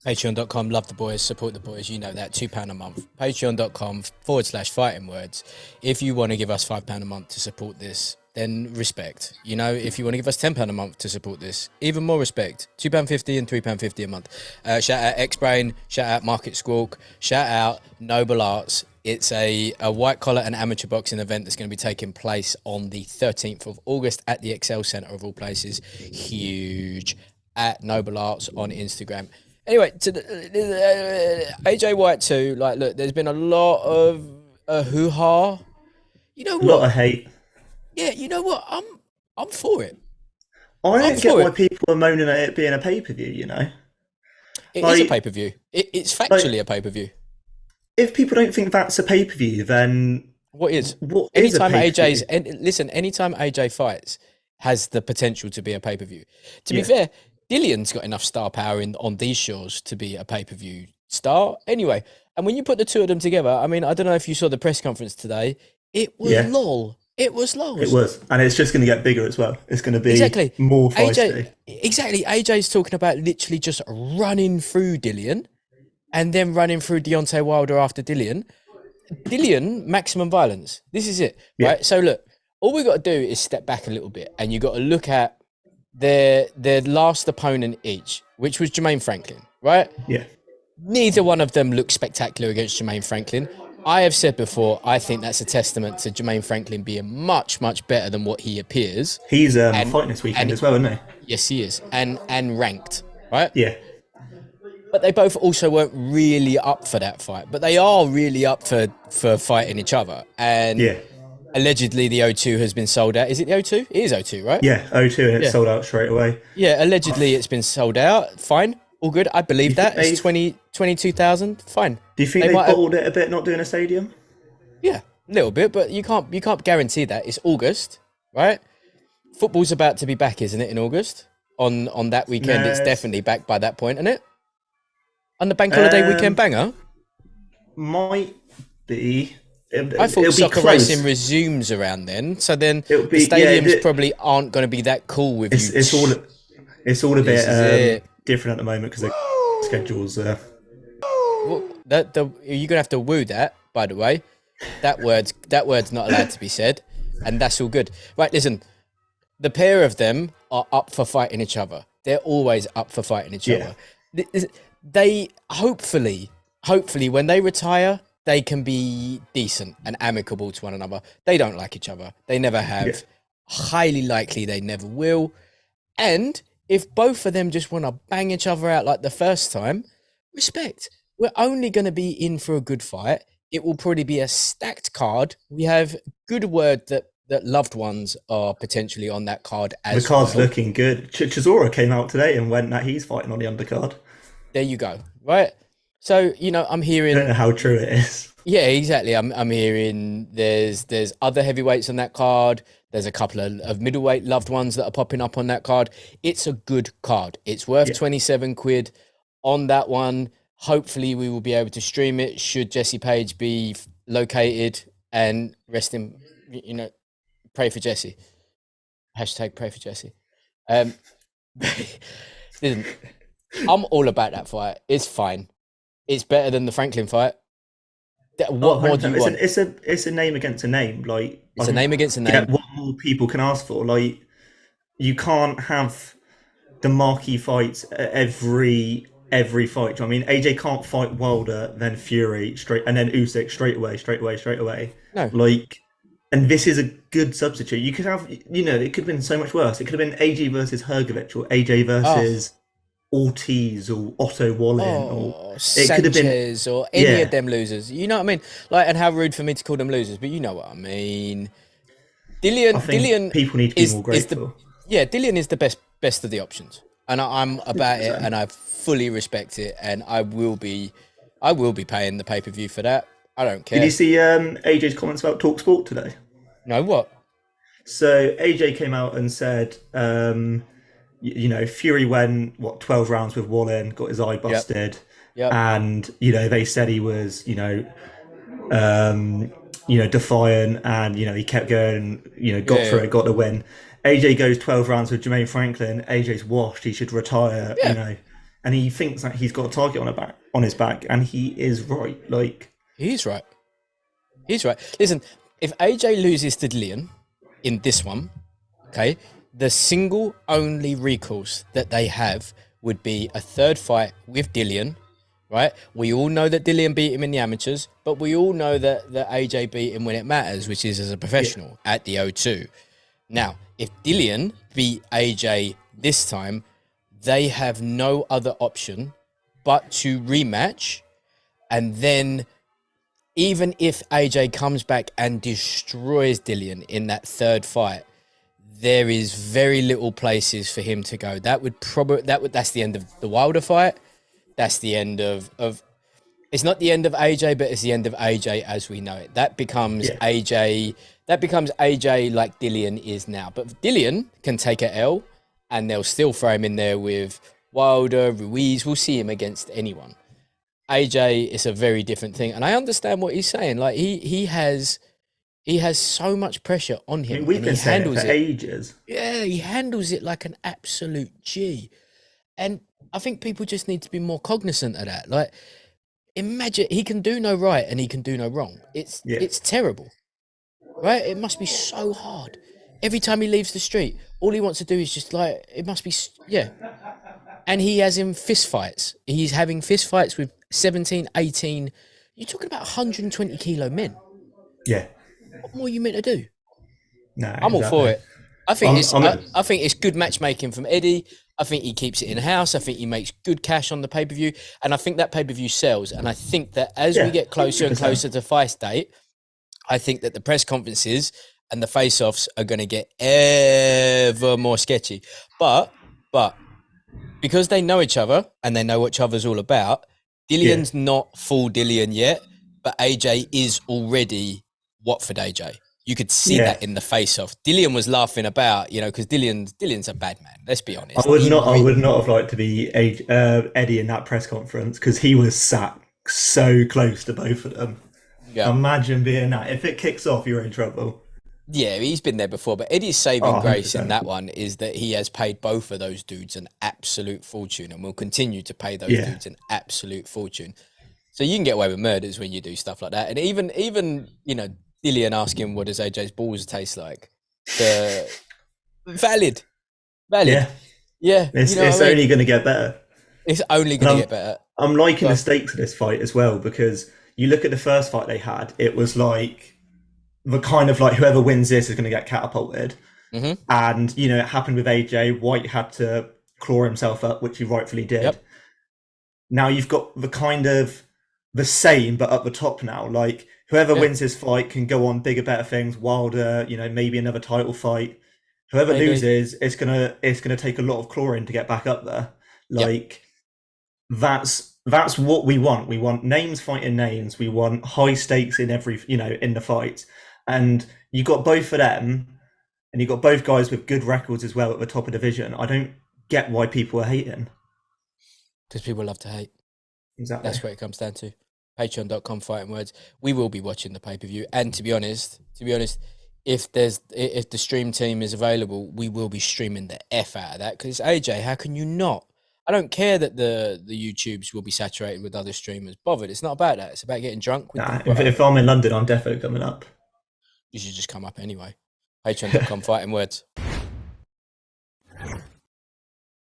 Patreon.com, love the boys, support the boys, you know that, £2 a month. Patreon.com/fighting words. If you want to give us £5 a month to support this, then respect. You know, if you want to give us £10 a month to support this, even more respect. £2.50 and £3.50 a month. Shout out X-Brain, shout out Market Squawk, shout out Noble Arts. It's a white collar and amateur boxing event that's going to be taking place on the 13th of August at the Excel Centre of all places. Huge. At Noble Arts on Instagram. Anyway, to the AJ White too. Like, look, there's been a lot of hoo-ha. You know A lot what? of hate. Yeah, you know what? I'm for it. I I'm don't get for why it. people are moaning at it being a pay-per-view, you know? It is a Like, pay-per-view. It's like factually a pay-per-view. if people don't think that's a pay-per-view, then What is? what is a Anytime pay-per-view? anytime AJ fights has the potential to be a pay-per-view. To be Yeah. fair, Dillian's got enough star power on these shows to be a pay-per-view star. Anyway, and when you put the two of them together, I mean, I don't know if you saw the press conference today. It was Yeah, lol. It was it lols. was. And it's just going to get bigger as well. It's going to be Exactly. more AJ, feisty. exactly. AJ's talking about literally just running through Dillian and then running through Deontay Wilder after Dillian. Dillian, maximum violence. This is it, Yeah, right? So look, all we got to do is step back a little bit, and you got to look at their last opponent each, which was Jermaine Franklin, right? yeah. Neither one of them looked spectacular against Jermaine Franklin. I have said before, I think that's a testament to Jermaine Franklin being much, much better than what he appears. He's And fighting this weekend and as well, isn't he? yes, he is, and ranked, right? Yeah, But they both also weren't really up for that fight. But they are really up for fighting each other. And yeah. allegedly the O2 has been sold out. Is it the O2? It is O2, right? Yeah, O2 and it's Yeah. sold out straight away. Yeah, allegedly it's been sold out. Fine. All good. I Do believe you think that. It's they've 22,000. Fine. do you think They they've might have, bottled it a bit not doing a stadium? yeah, a little bit, but you can't guarantee that. It's August, right? Football's about to be back, isn't it, in August? On that weekend, No, it's definitely back by that point, isn't it? On the bank holiday weekend banger? might be. I thought It'll be soccer close. racing resumes around then, so then It'll the be yeah. stadiums probably aren't going to be that cool with you. It's all a This bit is it. different at the moment because the schedules. Well, you're going to have to woo that, by the way. That word's not allowed to be said, and that's all good. Right, listen, the pair of them are up for fighting each other. They're always up for fighting each Yeah. other. They hopefully when they retire, they can be decent and amicable to one another. They don't like each other. They never have. Yeah. Highly likely they never will. And if both of them just want to bang each other out like the first time, respect. We're only going to be in for a good fight. It will probably be a stacked card. We have good word that loved ones are potentially on that card The as card's well. looking good. Chisora came out today and went that he's fighting on the undercard. There you go. Right. So, I'm I don't hearing, know how true it is. yeah, exactly. I'm hearing there's other heavyweights on that card. There's a couple of middleweight loved ones that are popping up on that card. It's a good card. It's worth Yeah. 27 quid on that one. Hopefully we will be able to stream it should Jesse Page be located, and rest him, pray for Jesse. Hashtag pray for Jesse. Listen, I'm all about that fight. It's fine. It's better than the Franklin fight. What more do you want? It's a name against a name. Like It's a name against a yeah, name. what more people can ask for? Like you can't have the marquee fights at every fight. I mean, AJ can't fight Wilder, then Fury straight, and then Usyk straight away. No. Like, and this is a good substitute. You could have, it could have been so much worse. It could have been AJ versus Hergovich or AJ versus Ortiz or Otto Wallin, or it could have been Sanchez or any yeah. of them losers. You know what I mean? Like, and how rude for me to call them losers, but you know what I mean. I think Dillian people need to be is more the grateful. Dillian is the best of the options, and I'm about it, and I fully respect it, and I will be paying the pay-per-view for that. I don't care. Did you see AJ's comments about TalkSport today? No, what? So AJ came out and said, Fury went 12 rounds with Wallin, got his eye busted, Yep. and they said he was defiant, and he kept going, got through it, got the win. AJ goes 12 rounds with Jermaine Franklin. AJ's washed. He should retire. Yeah. and he thinks that he's got a target on his back, and he is right. Like He's right. He's right. Listen, if AJ loses to Dillian in this one, okay, the single only recourse that they have would be a third fight with Dillian, right? We all know that Dillian beat him in the amateurs, but we all know that AJ beat him when it matters, which is as a professional at the O2. Now, if Dillian beat AJ this time, they have no other option but to rematch. And then even if AJ comes back and destroys Dillian in that third fight, there is very little places for him to go. That's the end of the Wilder fight. That's the end of it's not the end of AJ, but it's the end of AJ as we know it. That becomes AJ. That becomes AJ like Dillian is now. But Dillian can take a L, and they'll still throw him in there with Wilder, Ruiz. We'll see him against anyone. AJ is a very different thing, and I understand what he's saying. Like he has so much pressure on him. I mean, we've been saying it for ages. Yeah, he handles it like an absolute G, and I think people just need to be more cognizant of that. Like, imagine he can do no right and he can do no wrong. It's terrible, right? It must be so hard. Every time he leaves the street, all he wants to do is just like, it must be, yeah. And he has in fist fights. He's having fist fights with 17, 18. You're talking about 120 kilo men. Yeah. What more are you meant to do? No, I'm all for it. I think I think it's good matchmaking from Eddie. I think he keeps it in house. I think he makes good cash on the pay-per-view, and I think that pay-per-view sells. And I think that as we get closer 100%. And closer to fight date, I think that the press conferences and the face-offs are going to get ever more sketchy. But because they know each other and they know what each other's all about, Dillian's not full Dillian yet, but AJ is already Watford AJ. You could see that in the face-off. Dillian was laughing about, because Dillian's a bad man. Let's be honest. I would not have liked to be Eddie in that press conference because he was sat so close to both of them. Yeah. Imagine being that. If it kicks off, you're in trouble. Yeah, he's been there before. But Eddie's saving grace in that one is that he has paid both of those dudes an absolute fortune and will continue to pay those dudes an absolute fortune. So you can get away with murders when you do stuff like that. And even Dillian asking what does AJ's balls taste like. Valid. Yeah. It's only going to get better. It's only going to get better. I'm liking the stakes of this fight as well because you look at the first fight they had, it was like the kind of like whoever wins this is going to get catapulted. Mm-hmm. And, it happened with AJ. White had to claw himself up, which he rightfully did. Yep. Now you've got the kind of the same, but at the top now. Like whoever wins this fight can go on bigger, better things. Wilder, maybe another title fight. Whoever loses, it's gonna take a lot of clawing to get back up there. Like that's what we want. We want names fighting names. We want high stakes in every in the fights. And you got both of them, and you got both guys with good records as well at the top of the division. I don't get why people are hating. Because people love to hate. Exactly. That's what it comes down to. Patreon.com Fighting Words. We will be watching the pay-per-view. And to be honest, if the stream team is available, we will be streaming the F out of that. Because AJ, how can you not? I don't care that the YouTubes will be saturated with other streamers. Bothered. It's not about that. It's about getting drunk. If I'm in London, I'm defo coming up. You should just come up anyway. Patreon.com Fighting Words.